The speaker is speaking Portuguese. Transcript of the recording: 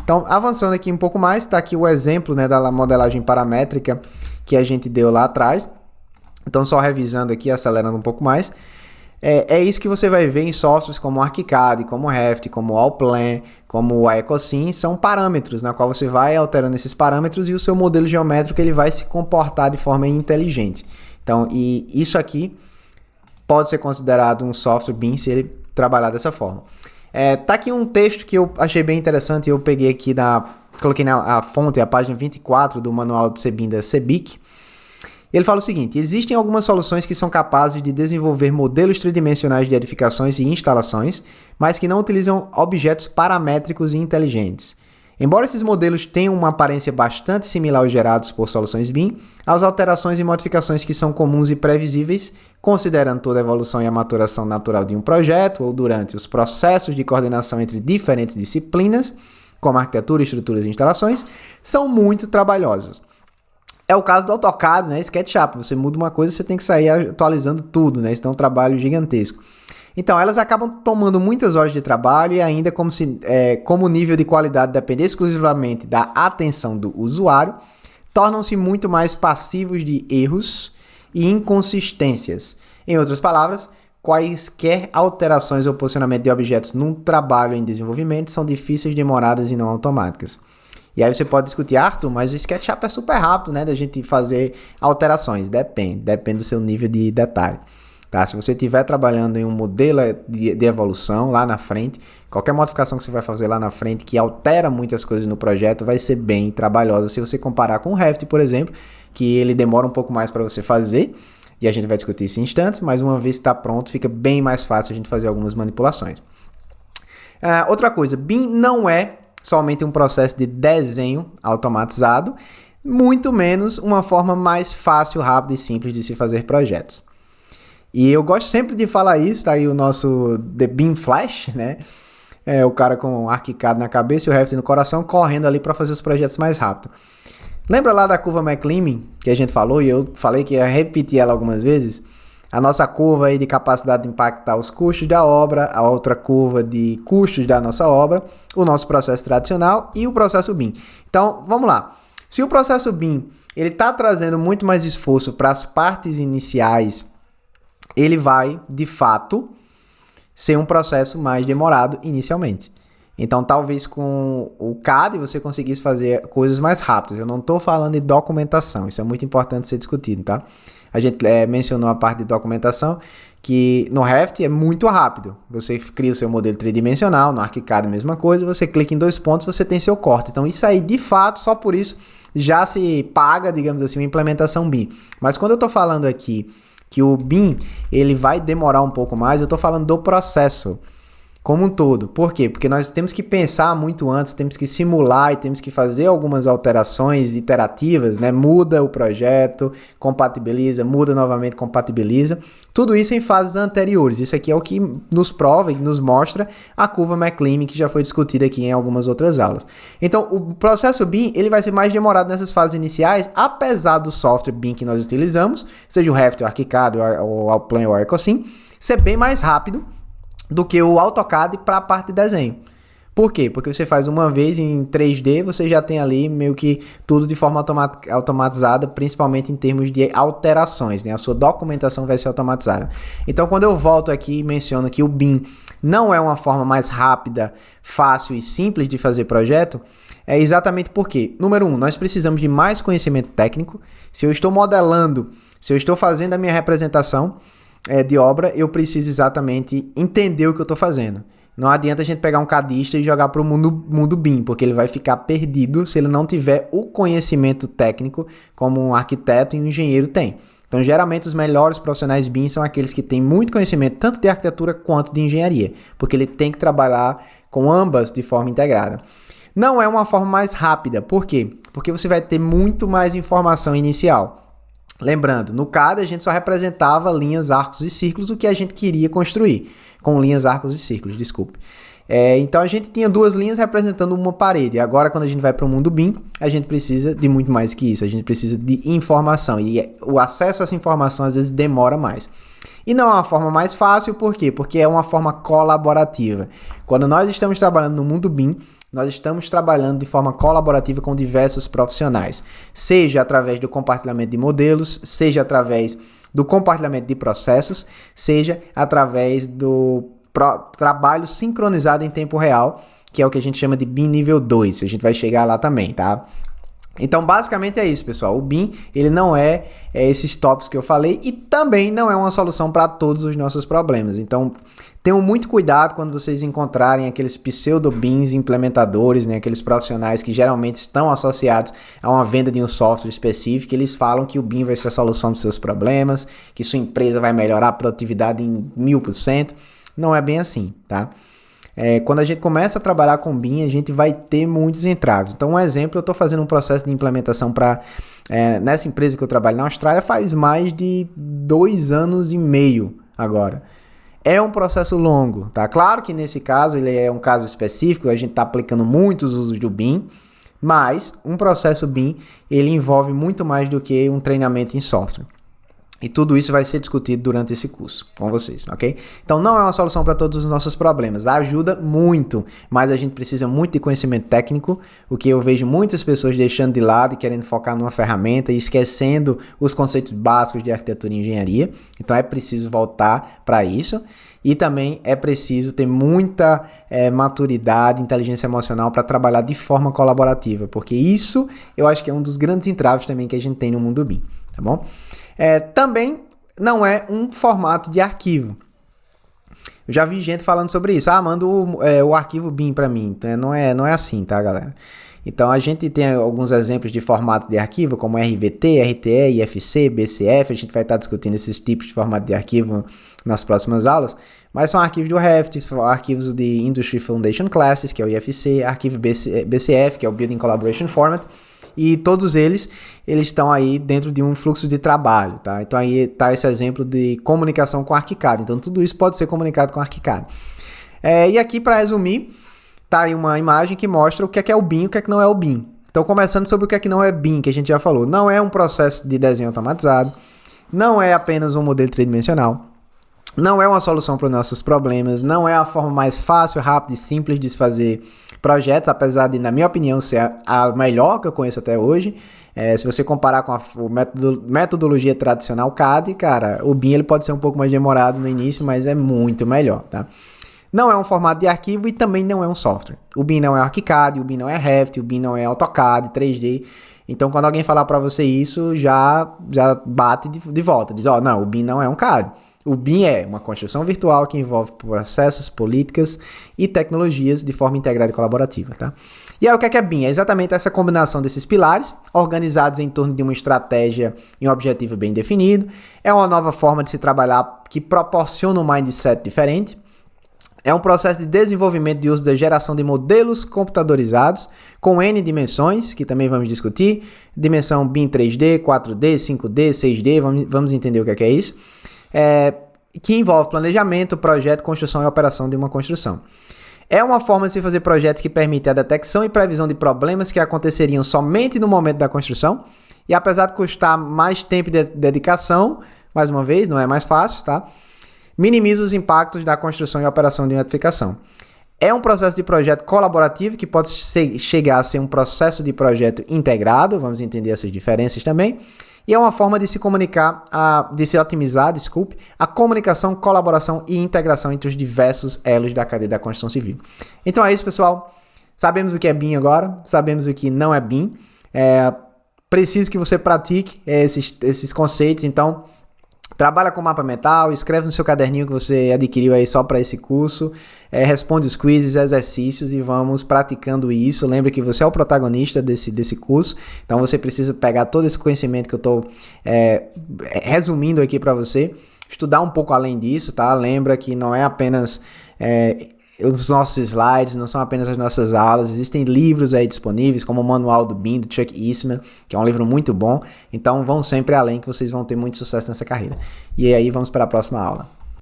Então, avançando aqui um pouco mais, está aqui o exemplo, né, da modelagem paramétrica que a gente deu lá atrás. Então, só revisando aqui, acelerando um pouco mais. É isso que você vai ver em softwares como o ArchiCAD, como o Revit, como o Allplan, como o Ecosym, são parâmetros na qual você vai alterando esses parâmetros e o seu modelo geométrico ele vai se comportar de forma inteligente. Então, e isso aqui pode ser considerado um software BIM se ele trabalhar dessa forma. Tá aqui um texto que eu achei bem interessante, eu peguei aqui coloquei a fonte, a página 24 do manual de CBIM da CEBIC. Ele fala o seguinte: existem algumas soluções que são capazes de desenvolver modelos tridimensionais de edificações e instalações, mas que não utilizam objetos paramétricos e inteligentes. Embora esses modelos tenham uma aparência bastante similar aos gerados por soluções BIM, as alterações e modificações que são comuns e previsíveis, considerando toda a evolução e a maturação natural de um projeto ou durante os processos de coordenação entre diferentes disciplinas, como arquitetura, estruturas e instalações, são muito trabalhosas. É o caso do AutoCAD, né? SketchUp. Você muda uma coisa, você tem que sair atualizando tudo, né? Isso é um trabalho gigantesco. Então, elas acabam tomando muitas horas de trabalho e ainda como o nível de qualidade depende exclusivamente da atenção do usuário, tornam-se muito mais passivos de erros e inconsistências. Em outras palavras, quaisquer alterações ou posicionamento de objetos num trabalho em desenvolvimento são difíceis, demoradas e não automáticas. E aí você pode discutir, Arthur, mas o SketchUp é super rápido, né, da gente fazer alterações. Depende do seu nível de detalhe. Tá? Se você estiver trabalhando em um modelo de evolução lá na frente, qualquer modificação que você vai fazer lá na frente que altera muitas coisas no projeto vai ser bem trabalhosa. Se você comparar com o Revit, por exemplo, que ele demora um pouco mais para você fazer, e a gente vai discutir isso em instantes, mas uma vez que está pronto, fica bem mais fácil a gente fazer algumas manipulações. Outra coisa, BIM não é somente um processo de desenho automatizado, muito menos uma forma mais fácil, rápida e simples de se fazer projetos. E eu gosto sempre de falar isso, tá aí o nosso The BIM Flash, né? O cara com o ArchiCAD na cabeça e o Revit no coração, correndo ali para fazer os projetos mais rápido. Lembra lá da curva McLean que a gente falou, e eu falei que ia repetir ela algumas vezes? A nossa curva aí de capacidade de impactar os custos da obra, a outra curva de custos da nossa obra, o nosso processo tradicional e o processo BIM. Então, vamos lá. Se o processo BIM ele está trazendo muito mais esforço para as partes iniciais, ele vai, de fato, ser um processo mais demorado inicialmente. Então, talvez com o CAD você conseguisse fazer coisas mais rápidas. Eu não estou falando de documentação, isso é muito importante ser discutido, tá? A gente mencionou a parte de documentação, que no Revit é muito rápido. Você cria o seu modelo tridimensional, no ArchiCAD a mesma coisa, você clica em 2 pontos, você tem seu corte. Então, isso aí, de fato, só por isso já se paga, digamos assim, uma implementação BIM. Mas quando eu estou falando aqui que o BIM ele vai demorar um pouco mais, eu estou falando do processo como um todo. Por quê? Porque nós temos que pensar muito antes, temos que simular e temos que fazer algumas alterações iterativas, né? Muda o projeto, compatibiliza, muda novamente, compatibiliza. Tudo isso em fases anteriores. Isso aqui é o que nos prova e nos mostra a curva McLean, que já foi discutida aqui em algumas outras aulas. Então, o processo BIM ele vai ser mais demorado nessas fases iniciais, apesar do software BIM que nós utilizamos, seja o Revit, o ArchiCAD, o Allplan ou o Ecosym, ser bem mais rápido do que o AutoCAD para a parte de desenho. Por quê? Porque você faz uma vez em 3D, você já tem ali meio que tudo de forma automatizada, principalmente em termos de alterações, né? A sua documentação vai ser automatizada. Então, quando eu volto aqui e menciono que o BIM não é uma forma mais rápida, fácil e simples de fazer projeto, é exatamente porque, número 1, nós precisamos de mais conhecimento técnico. Se eu estou modelando, se eu estou fazendo a minha representação de obra, eu preciso exatamente entender o que eu estou fazendo. Não adianta a gente pegar um cadista e jogar para o mundo BIM, porque ele vai ficar perdido se ele não tiver o conhecimento técnico como um arquiteto e um engenheiro tem. Então, geralmente, os melhores profissionais BIM são aqueles que têm muito conhecimento tanto de arquitetura quanto de engenharia, porque ele tem que trabalhar com ambas de forma integrada. Não é uma forma mais rápida. Por quê? Porque você vai ter muito mais informação inicial. Lembrando, no CAD a gente só representava linhas, arcos e círculos, o que a gente queria construir, com linhas, arcos e círculos, desculpe. Então a gente tinha 2 linhas representando uma parede. Agora, quando a gente vai para o mundo BIM, a gente precisa de muito mais que isso, a gente precisa de informação, e o acesso a essa informação às vezes demora mais. E não é uma forma mais fácil, por quê? Porque é uma forma colaborativa. Quando nós estamos trabalhando no mundo BIM, nós estamos trabalhando de forma colaborativa com diversos profissionais, seja através do compartilhamento de modelos, seja através do compartilhamento de processos, seja através do trabalho sincronizado em tempo real, que é o que a gente chama de BIM nível 2. A gente vai chegar lá também, tá? Então, basicamente é isso, pessoal. O BIM, ele não é esses tópicos que eu falei e também não é uma solução para todos os nossos problemas. Então, tenham muito cuidado quando vocês encontrarem aqueles pseudo-BIMs implementadores, né, aqueles profissionais que geralmente estão associados a uma venda de um software específico. Eles falam que o BIM vai ser a solução dos seus problemas, que sua empresa vai melhorar a produtividade em 1000%. Não é bem assim, tá? Quando a gente começa a trabalhar com BIM, a gente vai ter muitos entraves. Então, um exemplo, eu estou fazendo um processo de implementação nessa empresa que eu trabalho na Austrália faz mais de 2 anos e meio agora. É um processo longo, tá? Claro que nesse caso, ele é um caso específico, a gente está aplicando muitos usos do BIM, mas um processo BIM, ele envolve muito mais do que um treinamento em software. E tudo isso vai ser discutido durante esse curso com vocês, ok? Então não é uma solução para todos os nossos problemas, ajuda muito, mas a gente precisa muito de conhecimento técnico, o que eu vejo muitas pessoas deixando de lado e querendo focar numa ferramenta e esquecendo os conceitos básicos de arquitetura e engenharia. Então é preciso voltar para isso e também é preciso ter muita maturidade, inteligência emocional para trabalhar de forma colaborativa, porque isso eu acho que é um dos grandes entraves também que a gente tem no mundo BIM, tá bom? Também não é um formato de arquivo. Eu já vi gente falando sobre isso. Manda o arquivo BIM para mim. Então não é assim, tá, galera? Então a gente tem alguns exemplos de formato de arquivo, como RVT, RTE, IFC, BCF. A gente vai estar discutindo esses tipos de formato de arquivo nas próximas aulas. Mas são arquivos do Revit, são arquivos de Industry Foundation Classes, que é o IFC, arquivo BCF, que é o Building Collaboration Format. E todos eles estão aí dentro de um fluxo de trabalho, tá? Então aí está esse exemplo de comunicação com ArchiCAD. Então tudo isso pode ser comunicado com ArchiCAD. E aqui, para resumir, tá aí uma imagem que mostra o que é o BIM e o que não é o BIM. Então começando sobre o que não é BIM, que a gente já falou. Não é um processo de desenho automatizado, não é apenas um modelo tridimensional, não é uma solução para os nossos problemas, não é a forma mais fácil, rápida e simples de se fazer projetos, apesar de, na minha opinião, ser a melhor que eu conheço até hoje. Se você comparar com a metodologia tradicional CAD, cara, o BIM ele pode ser um pouco mais demorado no início, mas é muito melhor, tá? Não é um formato de arquivo e também não é um software. O BIM não é ArchiCAD, o BIM não é Revit, o BIM não é AutoCAD, 3D. Então, quando alguém falar para você isso, já bate de volta. Diz, não, o BIM não é um CAD. O BIM é uma construção virtual que envolve processos, políticas e tecnologias de forma integrada e colaborativa, tá? E aí, o que é BIM? É exatamente essa combinação desses pilares, organizados em torno de uma estratégia e um objetivo bem definido. É uma nova forma de se trabalhar que proporciona um mindset diferente. É um processo de desenvolvimento de uso da geração de modelos computadorizados com N dimensões, que também vamos discutir. Dimensão BIM 3D, 4D, 5D, 6D, vamos entender o que é isso. Que envolve planejamento, projeto, construção e operação de uma construção. É uma forma de se fazer projetos que permite a detecção e previsão de problemas que aconteceriam somente no momento da construção. E apesar de custar mais tempo de dedicação, mais uma vez, não é mais fácil, tá? Minimiza os impactos da construção e operação de uma edificação. É um processo de projeto colaborativo que pode chegar a ser um processo de projeto integrado, vamos entender essas diferenças também. E é uma forma de se comunicar, de se otimizar, a comunicação, colaboração e integração entre os diversos elos da cadeia da construção civil. Então é isso, pessoal. Sabemos o que é BIM agora, sabemos o que não é BIM. Preciso que você pratique esses conceitos, então trabalha com mapa mental, escreve no seu caderninho que você adquiriu aí só para esse curso, responde os quizzes, exercícios e vamos praticando isso. Lembre que você é o protagonista desse curso, então você precisa pegar todo esse conhecimento que eu estou resumindo aqui para você, estudar um pouco além disso, tá? Lembra que não é apenas os nossos slides, não são apenas as nossas aulas, existem livros aí disponíveis, como o Manual do BIM, do Chuck Eastman, que é um livro muito bom, então vão sempre além que vocês vão ter muito sucesso nessa carreira. E aí vamos para a próxima aula.